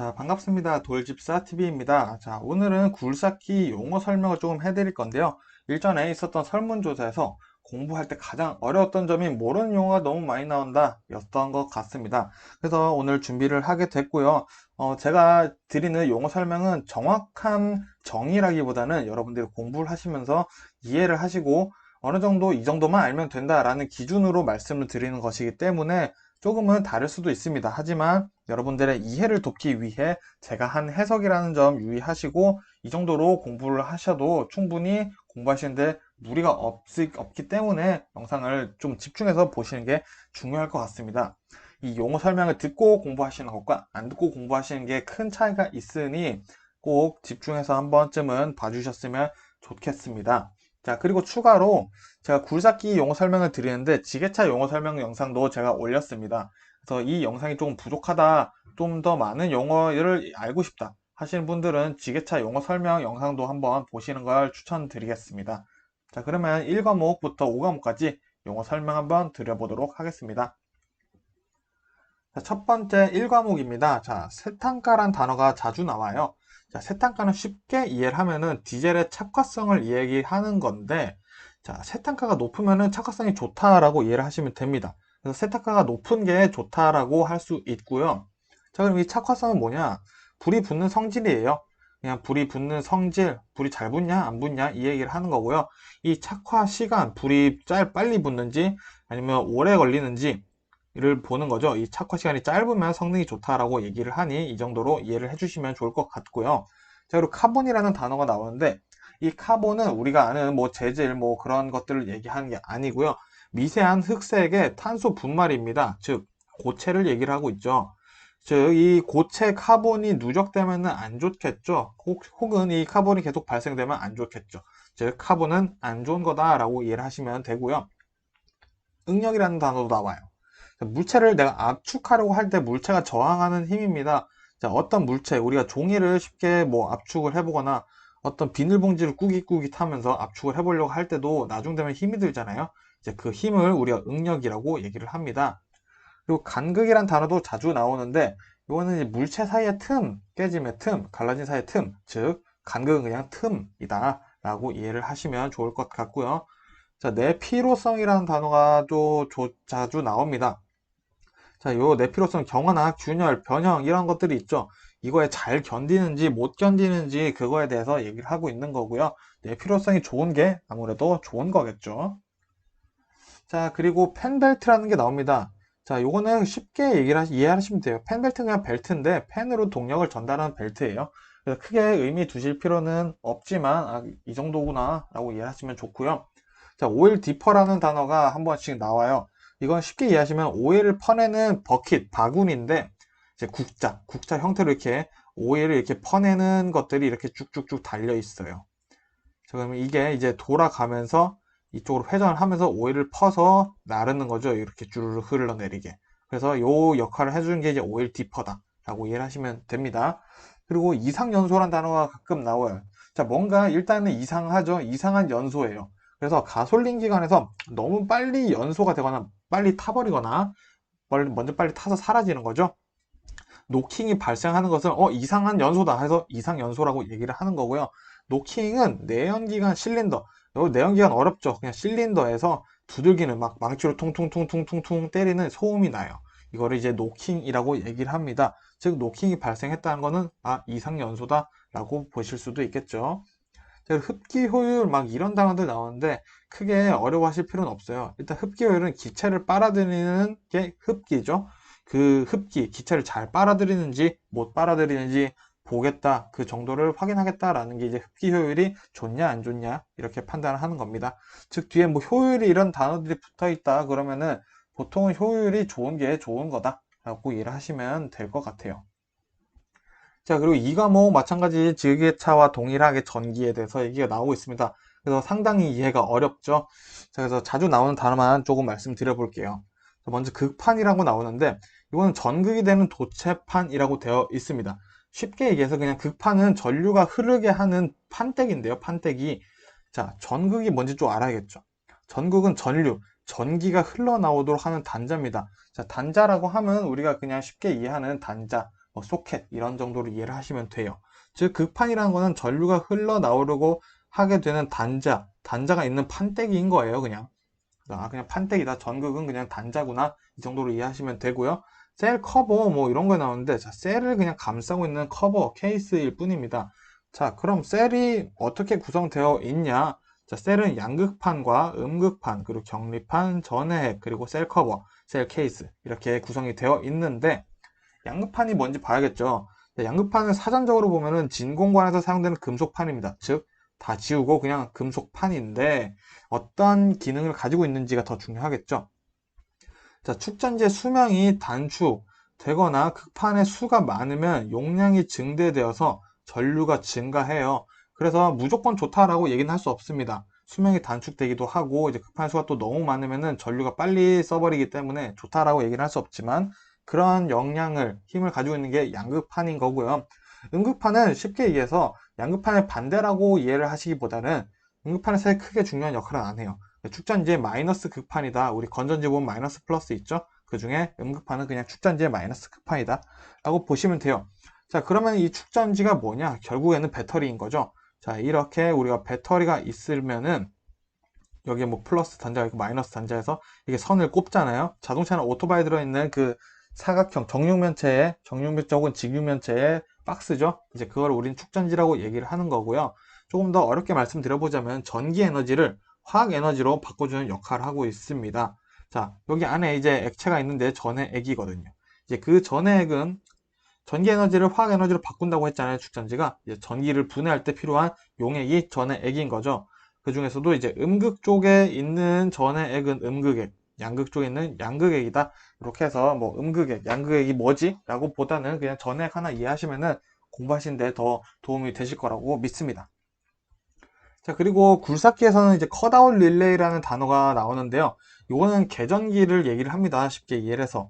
자, 반갑습니다. 돌집사 TV입니다. 자, 오늘은 굴삭기 용어 설명을 조금 해드릴 건데요. 일전에 있었던 설문조사에서 공부할 때 가장 어려웠던 점이 모르는 용어가 너무 많이 나온다 였던 것 같습니다. 그래서 오늘 준비를 하게 됐고요. 제가 드리는 용어 설명은 정확한 정의라기보다는 여러분들이 공부를 하시면서 이해를 하시고 어느 정도 이 정도만 알면 된다라는 기준으로 말씀을 드리는 것이기 때문에 조금은 다를 수도 있습니다. 하지만 여러분들의 이해를 돕기 위해 제가 한 해석이라는 점 유의하시고 이 정도로 공부를 하셔도 충분히 공부하시는데 무리가 없기 때문에 영상을 좀 집중해서 보시는 게 중요할 것 같습니다. 이 용어 설명을 듣고 공부하시는 것과 안 듣고 공부하시는 게 큰 차이가 있으니 꼭 집중해서 한 번쯤은 봐주셨으면 좋겠습니다. 자, 그리고 추가로 제가 굴삭기 용어 설명을 드리는데 지게차 용어 설명 영상도 제가 올렸습니다. 그래서 이 영상이 조금 부족하다, 좀 더 많은 용어를 알고 싶다 하시는 분들은 지게차 용어 설명 영상도 한번 보시는 걸 추천드리겠습니다. 자, 그러면 1과목부터 5과목까지 용어 설명 한번 드려보도록 하겠습니다. 자, 첫 번째 1과목입니다. 자, 세탄가란 단어가 자주 나와요. 자, 세탄가는 쉽게 이해를 하면은 디젤의 착화성을 이야기하는 건데, 자, 세탄가가 높으면은 착화성이 좋다라고 이해를 하시면 됩니다. 그래서 세탄가가 높은 게 좋다라고 할 수 있고요. 자, 그럼 이 착화성은 뭐냐? 불이 붙는 성질이에요. 그냥 불이 붙는 성질, 불이 잘 붙냐, 안 붙냐, 이 얘기를 하는 거고요. 이 착화 시간, 불이 빨리 붙는지, 아니면 오래 걸리는지, 를 보는 거죠. 이 착화 시간이 짧으면 성능이 좋다라고 얘기를 하니 이 정도로 이해를 해주시면 좋을 것 같고요. 자, 그리고 카본이라는 단어가 나오는데 이 카본은 우리가 아는 뭐 재질 뭐 그런 것들을 얘기하는 게 아니고요. 미세한 흑색의 탄소 분말입니다. 즉 고체를 얘기를 하고 있죠. 즉 이 고체 카본이 누적되면 안 좋겠죠. 혹은 이 카본이 계속 발생되면 안 좋겠죠. 즉 카본은 안 좋은 거다라고 이해를 하시면 되고요. 응력이라는 단어도 나와요. 물체를 내가 압축하려고 할 때 물체가 저항하는 힘입니다. 자, 어떤 물체, 우리가 종이를 쉽게 뭐 압축을 해보거나 어떤 비닐봉지를 꾸깃꾸깃 하면서 압축을 해보려고 할 때도 나중되면 힘이 들잖아요. 이제 그 힘을 우리가 응력이라고 얘기를 합니다. 그리고 간극이란 단어도 자주 나오는데 이거는 이제 물체 사이의 틈, 깨짐의 틈, 갈라진 사이의 틈, 즉 간극은 그냥 틈이다 라고 이해를 하시면 좋을 것 같고요. 자, 내피로성이라는 단어가 또 자주 나옵니다. 자, 요 내피로성 경화나 균열, 변형 이런 것들이 있죠. 이거에 잘 견디는지 못 견디는지 그거에 대해서 얘기를 하고 있는 거고요. 내피로성이 좋은 게 아무래도 좋은 거겠죠. 자, 그리고 펜벨트라는 게 나옵니다. 자, 요거는 쉽게 이해하시면 돼요. 펜벨트는 그냥 벨트인데 펜으로 동력을 전달하는 벨트예요. 그래서 크게 의미 두실 필요는 없지만 이 정도구나 라고 이해하시면 좋고요. 자, 오일 디퍼라는 단어가 한 번씩 나와요. 이건 쉽게 이해하시면 오일을 퍼내는 버킷, 바구니인데 이제 국자 형태로 이렇게 오일을 이렇게 퍼내는 것들이 이렇게 쭉쭉쭉 달려 있어요. 자, 그러면 이게 이제 돌아가면서 이쪽으로 회전을 하면서 오일을 퍼서 나르는 거죠. 이렇게 주르르 흘러내리게. 그래서 요 역할을 해주는 게 이제 오일 디퍼다 라고 이해를 하시면 됩니다. 그리고 이상연소란 단어가 가끔 나와요. 자, 뭔가 일단은 이상하죠. 이상한 연소예요. 그래서 가솔린 기관에서 너무 빨리 연소가 되거나 빨리 타버리거나 먼저 빨리 타서 사라지는 거죠. 노킹이 발생하는 것은 이상한 연소다 해서 이상연소라고 얘기를 하는 거고요. 노킹은 내연기관 실린더, 내연기관 어렵죠. 그냥 실린더에서 두들기는 막 망치로 퉁퉁퉁퉁퉁퉁 때리는 소음이 나요. 이거를 이제 노킹이라고 얘기를 합니다. 즉 노킹이 발생했다는 거는 이상연소다 라고 보실 수도 있겠죠. 흡기 효율 막 이런 단어들 나오는데 크게 어려워하실 필요는 없어요. 일단 흡기 효율은 기체를 빨아들이는 게 흡기죠. 그 흡기, 기체를 잘 빨아들이는지 못 빨아들이는지 보겠다. 그 정도를 확인하겠다라는 게 이제 흡기 효율이 좋냐 안 좋냐 이렇게 판단을 하는 겁니다. 즉 뒤에 뭐 효율이 이런 단어들이 붙어 있다 그러면은 보통은 효율이 좋은 게 좋은 거다 라고 이해를 하시면 될 것 같아요. 자, 그리고 이 과목 마찬가지 지게차와 동일하게 전기에 대해서 얘기가 나오고 있습니다. 그래서 상당히 이해가 어렵죠. 자, 그래서 자주 나오는 단어만 조금 말씀드려 볼게요. 먼저 극판이라고 나오는데 이거는 전극이 되는 도체판이라고 되어 있습니다. 쉽게 얘기해서 그냥 극판은 전류가 흐르게 하는 판때기인데요. 판때기. 자, 전극이 뭔지 좀 알아야겠죠. 전극은 전류, 전기가 흘러나오도록 하는 단자입니다. 자, 단자라고 하면 우리가 그냥 쉽게 이해하는 단자, 뭐 소켓 이런 정도로 이해를 하시면 돼요. 즉 극판이라는 거는 전류가 흘러나오려고 하게 되는 단자가 있는 판때기인 거예요. 그냥 판때기다. 전극은 그냥 단자구나. 이 정도로 이해하시면 되고요. 셀 커버 뭐 이런 거 나오는데, 자, 셀을 그냥 감싸고 있는 커버 케이스일 뿐입니다. 자, 그럼 셀이 어떻게 구성되어 있냐? 자, 셀은 양극판과 음극판, 그리고 경리판, 전해핵, 그리고 셀 커버, 셀 케이스 이렇게 구성이 되어 있는데, 양극판이 뭔지 봐야겠죠. 양극판을 사전적으로 보면은 진공관에서 사용되는 금속판입니다. 즉, 다 지우고 그냥 금속판인데 어떤 기능을 가지고 있는지가 더 중요하겠죠. 자, 축전지의 수명이 단축되거나 극판의 수가 많으면 용량이 증대되어서 전류가 증가해요. 그래서 무조건 좋다라고 얘기는 할 수 없습니다. 수명이 단축되기도 하고 이제 극판 수가 또 너무 많으면은 전류가 빨리 써버리기 때문에 좋다라고 얘기는 할 수 없지만 그런 힘을 가지고 있는 게 양극판인 거고요. 음극판은 쉽게 얘기해서 양극판의 반대라고 이해를 하시기보다는 음극판에서 크게 중요한 역할은 안 해요. 축전지의 마이너스 극판이다. 우리 건전지 보면 마이너스 플러스 있죠? 그 중에 음극판은 그냥 축전지의 마이너스 극판이다. 라고 보시면 돼요. 자, 그러면 이 축전지가 뭐냐? 결국에는 배터리인 거죠. 자, 이렇게 우리가 배터리가 있으면은 여기에 뭐 플러스 단자가 있고 마이너스 단자에서 이게 선을 꼽잖아요. 자동차는 오토바이에 들어있는 그 사각형 정육면체 혹은 직육면체의 박스죠. 이제 그걸 우린 축전지라고 얘기를 하는 거고요. 조금 더 어렵게 말씀드려보자면 전기 에너지를 화학 에너지로 바꿔주는 역할을 하고 있습니다. 자, 여기 안에 이제 액체가 있는데 전해액이거든요. 이제 그 전해액은 전기 에너지를 화학 에너지로 바꾼다고 했잖아요. 축전지가 이제 전기를 분해할 때 필요한 용액이 전해액인 거죠. 그 중에서도 이제 음극 쪽에 있는 전해액은 음극액, 양극 쪽에 있는 양극액이다. 이렇게 해서 뭐 음극액, 양극액이 뭐지? 라고 보다는 그냥 전해액 하나 이해하시면은 공부하시는데 더 도움이 되실 거라고 믿습니다. 자, 그리고 굴삭기에서는 이제 컷아웃 릴레이라는 단어가 나오는데요. 이거는 계전기를 얘기를 합니다. 쉽게 이해를 해서.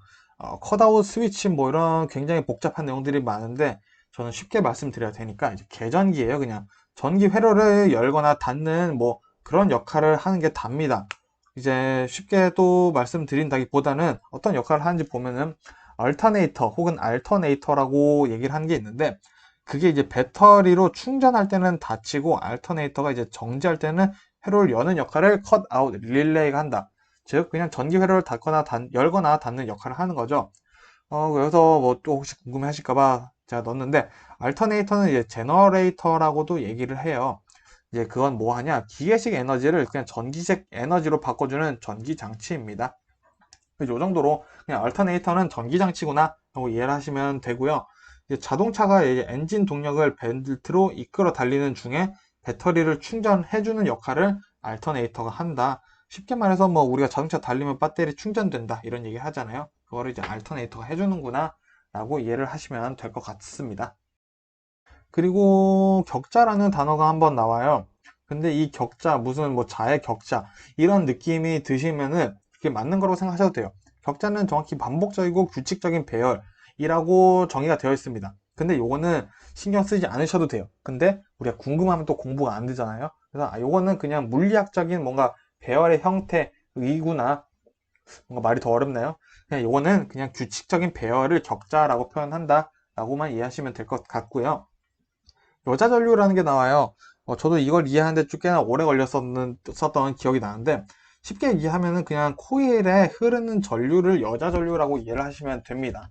컷아웃 스위치 뭐 이런 굉장히 복잡한 내용들이 많은데 저는 쉽게 말씀드려야 되니까 이제 계전기예요. 그냥 전기 회로를 열거나 닫는 뭐 그런 역할을 하는 게 답니다. 이제 쉽게 또 말씀드린다기보다는 어떤 역할을 하는지 보면은 얼터네이터 혹은 알터네이터라고 얘기를 하는 게 있는데 그게 이제 배터리로 충전할 때는 닫히고 알터네이터가 이제 정지할 때는 회로를 여는 역할을 컷아웃 릴레이가 한다. 즉 그냥 전기 회로를 열거나 닫는 역할을 하는 거죠. 그래서 뭐 또 혹시 궁금해 하실까봐 제가 넣었는데 알터네이터는 이제 제너레이터라고도 얘기를 해요. 이제 그건 뭐 하냐? 기계식 에너지를 그냥 전기식 에너지로 바꿔주는 전기 장치입니다. 이 정도로 그냥 얼터네이터는 전기 장치구나 하고 이해를 하시면 되고요. 이제 자동차가 이제 엔진 동력을 벨트로 이끌어 달리는 중에 배터리를 충전해주는 역할을 알터네이터가 한다. 쉽게 말해서 뭐 우리가 자동차 달리면 배터리 충전된다 이런 얘기 하잖아요. 그거를 이제 알터네이터가 해주는구나 라고 이해를 하시면 될 것 같습니다. 그리고 격자라는 단어가 한번 나와요. 근데 이 격자, 무슨 뭐 자의 격자, 이런 느낌이 드시면은 그게 맞는 거라고 생각하셔도 돼요. 격자는 정확히 반복적이고 규칙적인 배열이라고 정의가 되어 있습니다. 근데 요거는 신경 쓰지 않으셔도 돼요. 근데 우리가 궁금하면 또 공부가 안 되잖아요. 그래서 요거는 그냥 물리학적인 뭔가 배열의 형태이구나. 뭔가 말이 더 어렵나요? 그냥 요거는 그냥 규칙적인 배열을 격자라고 표현한다. 라고만 이해하시면 될 것 같고요. 여자 전류라는 게 나와요. 저도 이걸 이해하는데 좀 꽤나 오래 썼던 기억이 나는데 쉽게 이해하면은 그냥 코일에 흐르는 전류를 여자 전류라고 이해를 하시면 됩니다.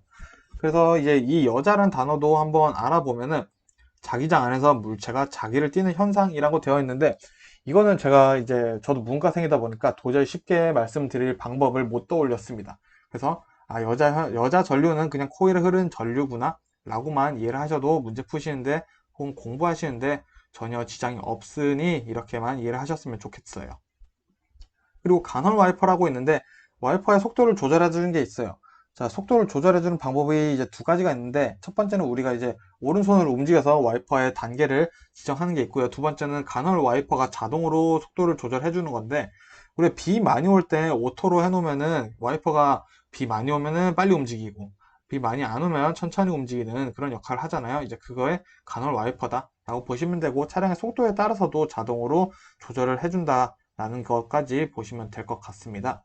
그래서 이제 이 여자란 단어도 한번 알아보면은 자기장 안에서 물체가 자기를 띠는 현상이라고 되어 있는데 이거는 제가 이제 저도 문과생이다 보니까 도저히 쉽게 말씀드릴 방법을 못 떠올렸습니다. 그래서 여자 전류는 그냥 코일에 흐르는 전류구나 라고만 이해를 하셔도 문제 푸시는데 혹은 공부하시는데 전혀 지장이 없으니 이렇게만 이해를 하셨으면 좋겠어요. 그리고 간헐 와이퍼라고 있는데 와이퍼의 속도를 조절해 주는 게 있어요. 자, 속도를 조절해 주는 방법이 이제 두 가지가 있는데 첫 번째는 우리가 이제 오른손으로 움직여서 와이퍼의 단계를 지정하는 게 있고요. 두 번째는 간헐 와이퍼가 자동으로 속도를 조절해 주는 건데 우리가 비 많이 올 때 오토로 해 놓으면은 와이퍼가 비 많이 오면은 빨리 움직이고 비 많이 안 오면 천천히 움직이는 그런 역할을 하잖아요. 이제 그거의 간헐 와이퍼다 라고 보시면 되고 차량의 속도에 따라서도 자동으로 조절을 해준다 라는 것까지 보시면 될 것 같습니다.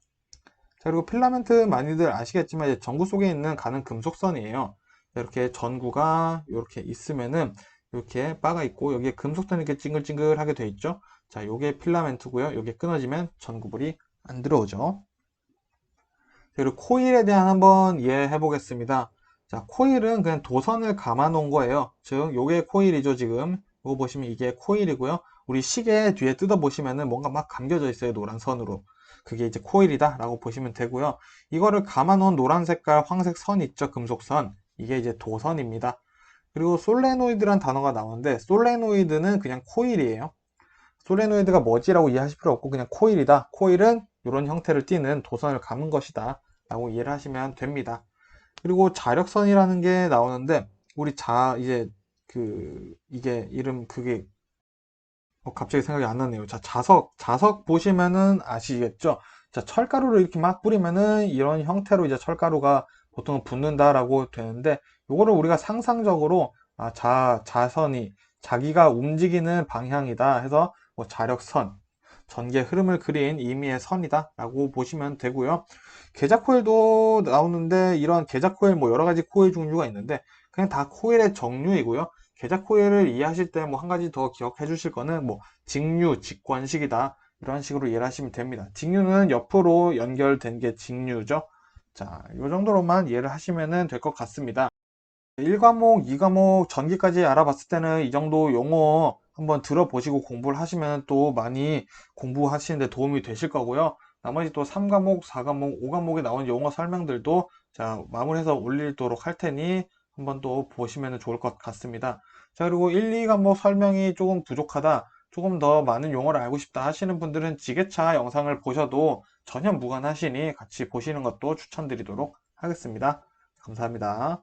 자, 그리고 필라멘트 많이들 아시겠지만 전구 속에 있는 가는 금속선이에요. 이렇게 전구가 이렇게 있으면은 이렇게 바가 있고 여기에 금속선이 이렇게 찡글찡글하게 돼 있죠. 자, 요게 필라멘트고요. 요게 끊어지면 전구불이 안 들어오죠. 그리고 코일에 대한 한번 이해해 보겠습니다. 자, 코일은 그냥 도선을 감아 놓은 거예요. 즉, 요게 코일이죠, 지금. 이거 보시면 이게 코일이고요. 우리 시계 뒤에 뜯어 보시면은 뭔가 막 감겨져 있어요, 노란 선으로. 그게 이제 코일이다 라고 보시면 되고요. 이거를 감아 놓은 노란 색깔 황색 선 있죠, 금속선. 이게 이제 도선입니다. 그리고 솔레노이드란 단어가 나오는데, 솔레노이드는 그냥 코일이에요. 솔레노이드가 뭐지라고 이해하실 필요 없고 그냥 코일이다. 코일은 이런 형태를 띠는 도선을 감은 것이다 라고 이해를 하시면 됩니다. 그리고 자력선이라는 게 나오는데 우리 이제 이게 이름 그게 갑자기 생각이 안 나네요. 자, 자석 보시면은 아시겠죠? 자, 철가루를 이렇게 막 뿌리면은 이런 형태로 이제 철가루가 보통 붙는다라고 되는데, 요거를 우리가 상상적으로, 자선이 자기가 움직이는 방향이다 해서 뭐 자력선, 전기의 흐름을 그린 의미의 선이다 라고 보시면 되고요. 계자 코일도 나오는데, 이런 계자 코일 뭐 여러 가지 코일 종류가 있는데, 그냥 다 코일의 종류이고요. 계자 코일을 이해하실 때 뭐 한 가지 더 기억해 주실 거는 뭐 직류, 직관식이다. 이런 식으로 이해를 하시면 됩니다. 직류는 옆으로 연결된 게 직류죠. 자, 이 정도로만 이해를 하시면 될 것 같습니다. 1과목, 2과목 전기까지 알아봤을 때는 이 정도 용어 한번 들어보시고 공부를 하시면 또 많이 공부하시는데 도움이 되실 거고요. 나머지 또 3과목, 4과목, 5과목에 나온 용어 설명들도 자, 마무리해서 올리도록 할 테니 한번 또 보시면 좋을 것 같습니다. 자, 그리고 1, 2과목 설명이 조금 부족하다, 조금 더 많은 용어를 알고 싶다 하시는 분들은 지게차 영상을 보셔도 전혀 무관하시니 같이 보시는 것도 추천드리도록 하겠습니다. 감사합니다.